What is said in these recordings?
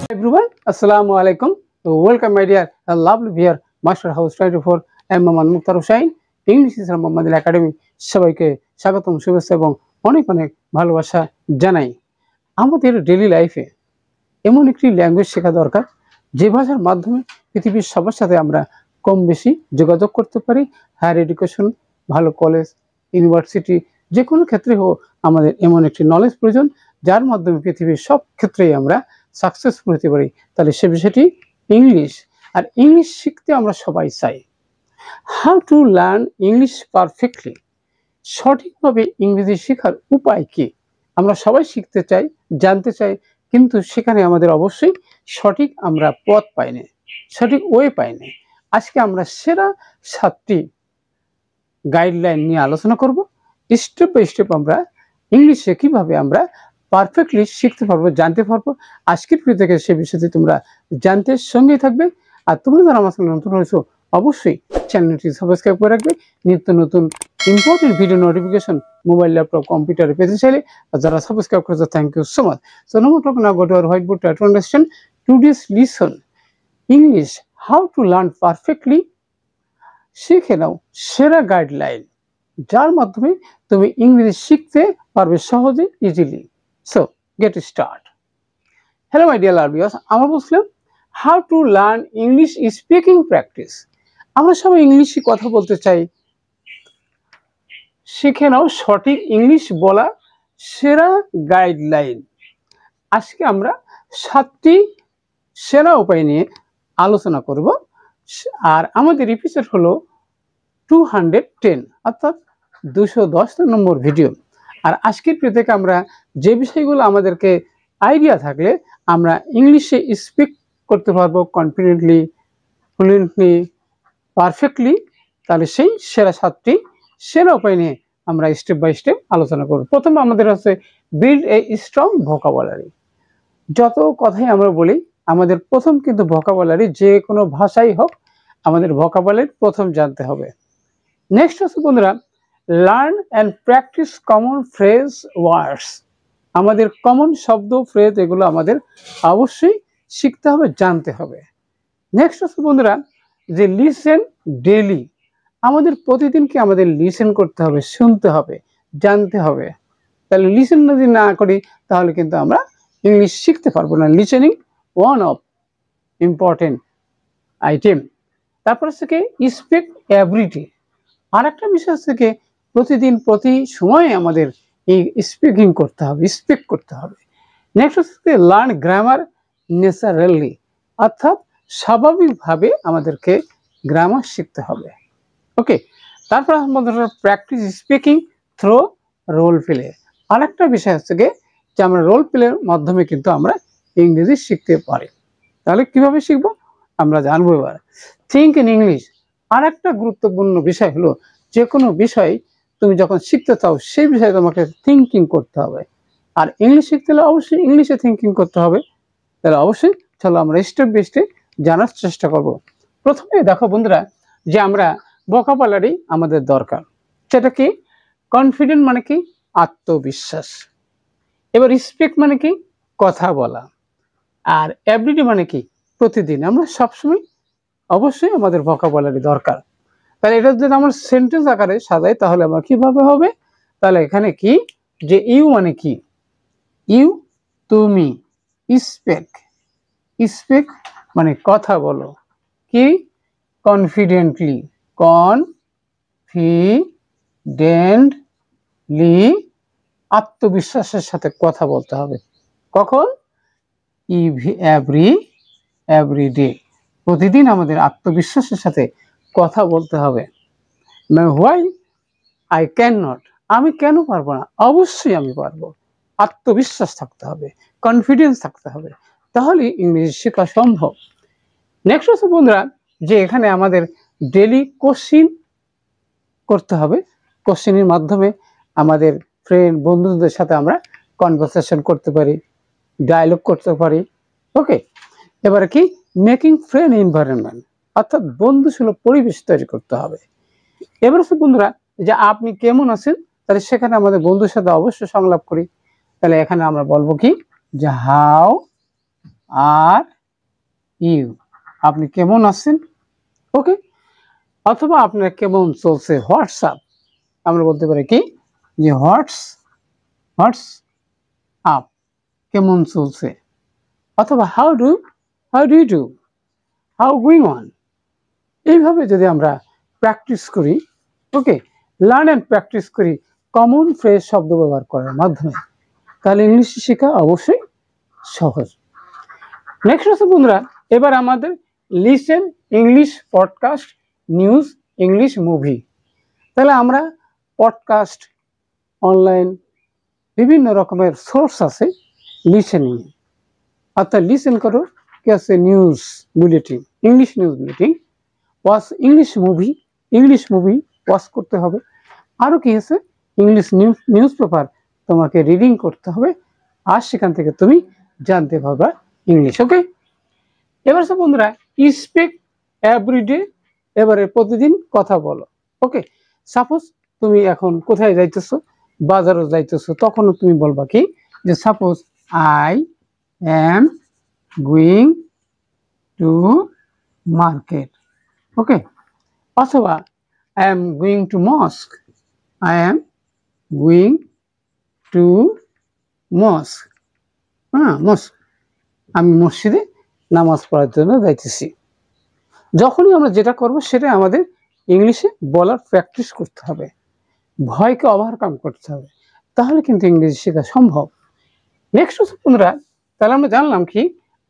Everyone, Assalamu alaikum. Welcome, my dear lovely viewer, Master House 24. I am Mohammad Mukhtar Hussain. English is Mohammad Academy. সবাইকে স্বাগতম, শুভেচ্ছা এবং অনেক অনেক ভালোবাসা জানাই। আমাদের ডেইলি লাইফে এমন একটি ল্যাঙ্গুয়েজ শেখা দরকার যে ভাষার মাধ্যমে পৃথিবীর সবার সাথে আমরা কম বেশি যোগাযোগ করতে পারি। হায়ার এডুকেশন, ভালো কলেজ, ইউনিভার্সিটি, যে কোনো ক্ষেত্রে হোক আমাদের এমন একটি নলেজ প্রয়োজন যার মাধ্যমে পৃথিবীর সব ক্ষেত্রেই আমরা সাকসেসফুল হতে পারি। তাহলে সে বিষয়টি ইংলিশ। আর ইংলিশ শিখতে আমরা সবাই চাই। How to learn English perfectly, সঠিকভাবে ইংরেজি শেখার উপায় কি? আমরা সবাই শিখতে চাই, জানতে চাই, কিন্তু সেখানে আমাদের অবশ্যই সঠিক আমরা পথ পাই না, সঠিক ওয়ে পাই না। আজকে আমরা সেরা 7টি গাইডলাইন নিয়ে আলোচনা করব। স্টেপ বাই স্টেপ আমরা ইংলিশে কিভাবে আমরা পারফেক্টলি শিখতে পারবো, জানতে পারবো। আজকের ভিডিও থেকে সে বিষয়টি তোমরা জানতে সঙ্গেই থাকবে। আর তোমরা যারা আমার সঙ্গে নতুন হয়েছো অবশ্যই চ্যানেলটি সাবস্ক্রাইব করে রাখবে। নিত্য নতুন important video notification mobile, laptop, কম্পিউটারে পেতে চাইলে, আর যারা সাবস্ক্রাইব করেছো thank you so much. So no more talk, now go to our white board to understand today's lesson English how to learn perfectly. শিখে নাও সেরা গাইডলাইন যার মাধ্যমে তুমি ইংরেজি শিখতে পারবে সহজে, easily. So get start. Hello my dear learners, আমরা বলছিলাম how to learn English speaking practice. আমরা সবাই ইংলিশে কথা বলতে চাই। শিখে নাও সঠিক ইংলিশ বলা সেরা গাইডলাইন। আজকে আমরা 7টি সেরা উপায় নিয়ে আলোচনা করব। আর আমাদের এপিসোড হলো 210, অর্থাৎ 210 নম্বর ভিডিও। আর আজকের ভিডিও থেকে আমরা যে বিষয়গুলো আমাদেরকে আইডিয়া থাকলে আমরা ইংলিশে স্পিক করতে পারবো কনফিডেন্টলি, ফ্লুয়েন্টলি, পারফেক্টলি, তাহলে সেই সেরা 7টি সেরা উপায় নিয়ে আমরা স্টেপ বাই স্টেপ আলোচনা করব। প্রথমে আমাদের আছে বিল্ড এ স্ট্রং ভোকাবুলারি। যত কথাই আমরা বলি, আমাদের প্রথম কিন্তু ভোকাবুলারি, যে কোনো ভাষাই হোক আমাদের ভোকাবুলারি প্রথম জানতে হবে। নেক্সট হচ্ছে বন্ধুরা learn and practice common phrase words. আমাদের কমন শব্দ, ফ্রেজ, এগুলো আমাদের অবশ্যই শিখতে হবে, জানতে হবে। নেক্সট হচ্ছে বন্ধুরা যে লিসেন ডেইলি। আমাদের প্রতিদিনকে আমাদের লিসেন করতে হবে, শুনতে হবে, জানতে হবে। তাহলে লিসেন যদি না করি তাহলে কিন্তু আমরা ইংলিশ শিখতে পারবো না। Listening one of important item. তারপর হচ্ছে কি স্পিক এভরিডে। আর একটা বিষয় হচ্ছে কি প্রতিদিন, প্রতি সময়ে আমাদের এই স্পিকিং করতে হবে, স্পিক করতে হবে। নেক্সট হচ্ছে লার্ন গ্রামার ন্যাচারালি, অর্থাৎ স্বাভাবিকভাবে আমাদেরকে গ্রামার শিখতে হবে। ওকে, তারপর আমাদের practice speaking through role play. আর একটা বিষয় হচ্ছে কি যে আমরা রোল প্লের মাধ্যমে কিন্তু আমরা ইংরেজি শিখতে পারি। তাহলে কিভাবে শিখবো আমরা জানবো এবার। Think in English. আর একটা গুরুত্বপূর্ণ বিষয় হলো যে কোনো বিষয় তুমি যখন শিখতে চাও সেই বিষয়ে তোমাকে থিঙ্কিং করতে হবে। আর ইংলিশ শিখতে হলে অবশ্যই ইংলিশে থিঙ্কিং করতে হবে। তাহলে অবশ্যই চলো আমরা স্টেপ বাই স্টেপ জানার চেষ্টা করব। প্রথমে দেখো বন্ধুরা যে আমরা ভোকাবুলারি আমাদের দরকার। সেটা কি? কনফিডেন্ট মানে কি? আত্মবিশ্বাস। এবার স্পিক মানে কি? কথা বলা। আর এভরিডে মানে কি? প্রতিদিন। আমরা সবসময় অবশ্যই আমাদের ভোকাবুলারি দরকার। তাহলে এটা যদি আমরা সেন্টেন্স আকারে সাজাই তাহলে আমরা কিভাবে হবে? তাহলে এখানে কি যে ইউ মানে কি? ইউ, তুমি। স্পিক, স্পিক মানে কথা বলো। কি? কনফিডেন্টলি, কনফিডেন্টলি, আত্মবিশ্বাসের সাথে কথা বলতে হবে। কখন? এভরিডে, প্রতিদিন আমাদের আত্মবিশ্বাসের সাথে কথা বলতে হবে। হোয়াই আই ক্যান নট, আমি কেন পারবো না? অবশ্যই আমি পারবো। আত্মবিশ্বাস থাকতে হবে, কনফিডেন্স থাকতে হবে, তাহলে ইংরেজি শেখা সম্ভব। নেক্সট হচ্ছে বন্ধুরা যে এখানে আমাদের ডেইলি কোশ্চিন করতে হবে। কোশ্চিনের মাধ্যমে আমাদের ফ্রেন্ড, বন্ধুদের সাথে আমরা কনভারসেশন করতে পারি, ডায়লগ করতে পারি। ওকে, এবারে কি মেকিং ফ্রেন্ড এনভায়রনমেন্ট, অর্থাৎ বন্ধুসুলভ পরিবেশ তৈরি করতে হবে। এবার হচ্ছে বন্ধুরা যে আপনি কেমন আছেন, তাহলে সেখানে আমাদের বন্ধুর সাথে অবশ্যই সংলাপ করি। তাহলে এখানে আমরা বলবো কি যে হাউ আর ইউ, আপনি কেমন আছেন? ওকে, অথবা আপনার কেমন চলছে হোয়াটসঅ্যাপ, আমরা বলতে পারি কি যে হোয়াটস আপ, কেমন চলছে। অথবা how do you do, how going on. এইভাবে যদি আমরা প্র্যাকটিস করি, ওকে, লার্ন অ্যান্ড প্র্যাকটিস করি কমন ফ্রেজ শব্দ ব্যবহার করার মাধ্যমে, তাহলে ইংলিশ শেখা অবশ্যই সহজ। নেক্সট হচ্ছে বন্ধুরা, এবার আমাদের listen English podcast, news, English movie. তাহলে আমরা পডকাস্ট, অনলাইন বিভিন্ন রকমের সোর্স আছে লিসেনিং, অর্থাৎ লিসেন করো কি আছে news bulletin, English news bulletin, watch English movie watch করতে হবে। আরও কি আছে, ইংলিশ নিউজ পেপার তোমাকে রিডিং করতে হবে, আর সেখান থেকে তুমি জানতে পারবা ইংলিশ। ওকে, এবার বন্ধুরা স্পিক এভরিডে, এবারে প্রতিদিন কথা বলো। ওকে, সাপোজ তুমি এখন কোথায় যাইতেছো, বাজারও যাইতেছো, তখনও তুমি বলবা কি যে suppose I am going to market. Okay, অথবা I am going to mosque, I am going to mosque, mosque, আমি মসজিদে নামাজ পড়ার জন্য যাইতেছি। যখনই আমরা যেটা করব সেটা আমাদের ইংলিশে বলার প্র্যাকটিস করতে হবে, ভয়কে ওভারকাম করতে হবে, তাহলে কিন্তু ইংরেজি শেখা সম্ভব। নেক্সট হচ্ছে বন্ধুরা, তাহলে আমরা জানলাম কি,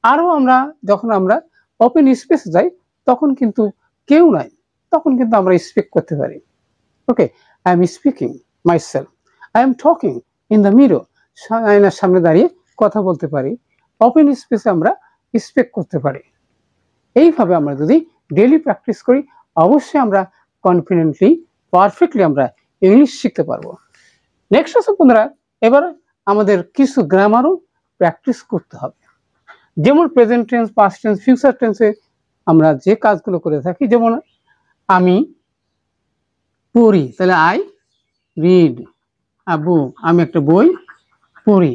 আরও আমরা যখন আমরা ওপেন স্পেসে যাই তখন কিন্তু কেউ নাই, তখন কিন্তু আমরা স্পিক করতে পারি। Okay, I am speaking myself, I am talking in the mirror, আয়নার সামনে দাঁড়িয়ে কথা বলতে পারি। ওপেন স্পেসে আমরা স্পিক করতে পারি। এইভাবে আমরা যদি ডেইলি প্র্যাকটিস করি, অবশ্যই আমরা কনফিডেন্টলি, পারফেক্টলি আমরা ইংলিশ শিখতে পারবো। নেক্সট হচ্ছে বন্ধুরা, এবার আমাদের কিছু গ্রামারও প্র্যাকটিস করতে হবে। যেমন present tense, past tense, future টেন্সে আমরা যে কাজগুলো করে থাকি, যেমন আমি পড়ি, তাহলে আই রিড আ বুক, আমি একটা বই পড়ি।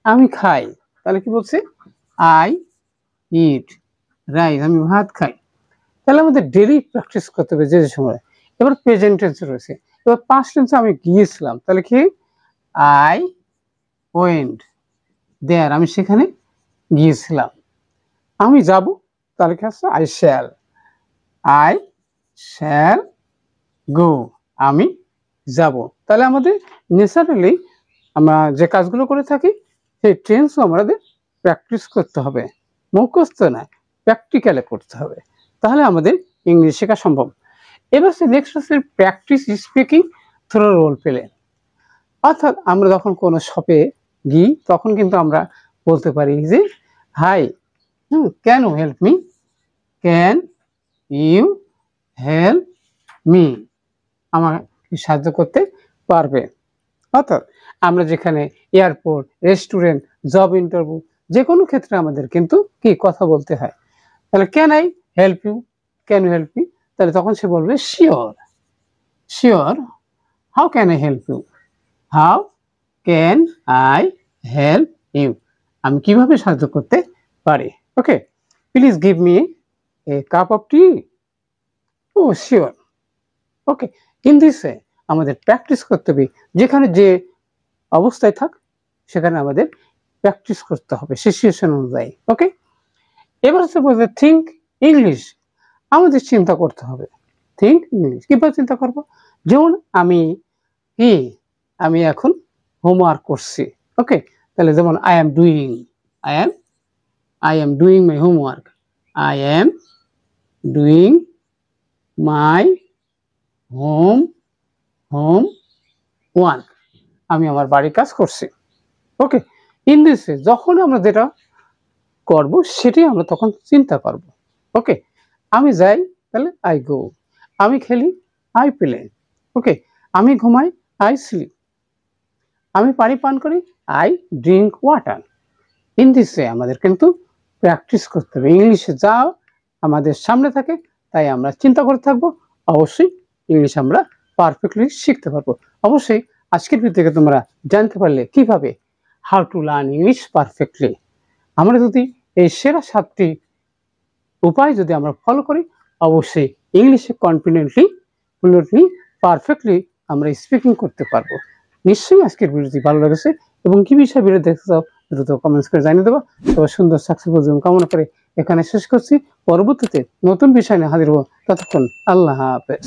আমি খাই, তাহলে কি বলছি, আই ইট রাইস, আমি ভাত খাই। তাহলে আমাদের ডেইলি প্র্যাকটিস করতে হবে যে সময়। এবার প্রেজেন্ট টেন্সে রয়েছে, এবার পাস্ট টেন্সে আমি গিয়েছিলাম, তাহলে কি আই ওয়েন্ট দেয়ার, আমি সেখানে গিয়েছিলাম। আমি যাব, তাহলে কি আছে আই শ্যাল গো, আমি যাব। তাহলে আমাদের ন্যাচারালি আমরা যে কাজগুলো করে থাকি সেই টেন্সও আমাদের প্র্যাকটিস করতে হবে, মুখস্থ না, প্র্যাকটিক্যালে করতে হবে, তাহলে আমাদের ইংলিশ শেখা সম্ভব। এবার নেক্সট হচ্ছে practice speaking through role play. অর্থাৎ আমরা যখন কোনো শপে গিয়ে তখন কিন্তু আমরা বলতে পারি যে hi, can you help me, can you help me, আমার সাহায্য করতে পারবে। অর্থাৎ আমরা যেখানে এয়ারপোর্ট, রেস্টুরেন্ট, জব ইন্টারভিউ, যে কোনো ক্ষেত্রে আমাদের কিন্তু কি কথা বলতে হয়। তাহলে can I help you, can you help me, তাহলে তখন সে বলবে sure, how can I help you, how can I help you, আমি কিভাবে সাহায্য করতে পারি। Okay, please give me a cup of tea, oh sure. Okay, in this way আমাদের প্র্যাকটিস করতে হবে, যেখানে যে অবস্থায় থাক সেখানে আমাদের প্র্যাকটিস করতে হবে সিচুয়েশন অনুযায়ী। ওকে, এবার হচ্ছে বলতে থিঙ্ক ইংলিশ, আমাদের চিন্তা করতে হবে। থিঙ্ক ইংলিশ কিভাবে চিন্তা করব, যেমন আমি এখন হোমওয়ার্ক করছি। ওকে, তাহলে যেমন I am doing my homework, I am doing my home work, আমি আমার বাড়ির কাজ করছি। ওকে, ইন দিস ওয়ে যখন আমরা যেটা করব সেটাই আমরা তখন চিন্তা করব। ওকে, আমি যাই, তাহলে আই গো, আমি খেলি, আই প্লে। ওকে, আমি ঘুমাই, আই স্লিপ, আমি পানি পান করি, I drink water. In this way আমাদের কিন্তু প্র্যাকটিস করতে হবে। ইংলিশে যা আমাদের সামনে থাকে তাই আমরা চিন্তা করে থাকবো, অবশ্যই ইংলিশ আমরা পারফেক্টলি শিখতে পারবো। অবশ্যই আজকের ভিডিও থেকে তোমরা জানতে পারলে কিভাবে how to learn English perfectly. আমরা যদি এই সেরা 7টি উপায় যদি আমরা ফলো করি, অবশ্যই ইংলিশে কনফিডেন্টলি, ফ্লুয়েন্টলি, পারফেক্টলি আমরা স্পিকিং করতে পারবো। নিশ্চয়ই আজকের ভিডিওটি ভালো লেগেছে এবং কি বিষয়ে ভিডিও দেখতে চাও দ্রুত কমেন্টস করে জানিয়ে দেবো। সবার সুন্দর সাকসেসফুল জীবন কামনা করে এখানে শেষ করছি। পরবর্তীতে নতুন বিষয় নিয়ে হাজির হবো। ততক্ষণ আল্লাহ হাফেজ।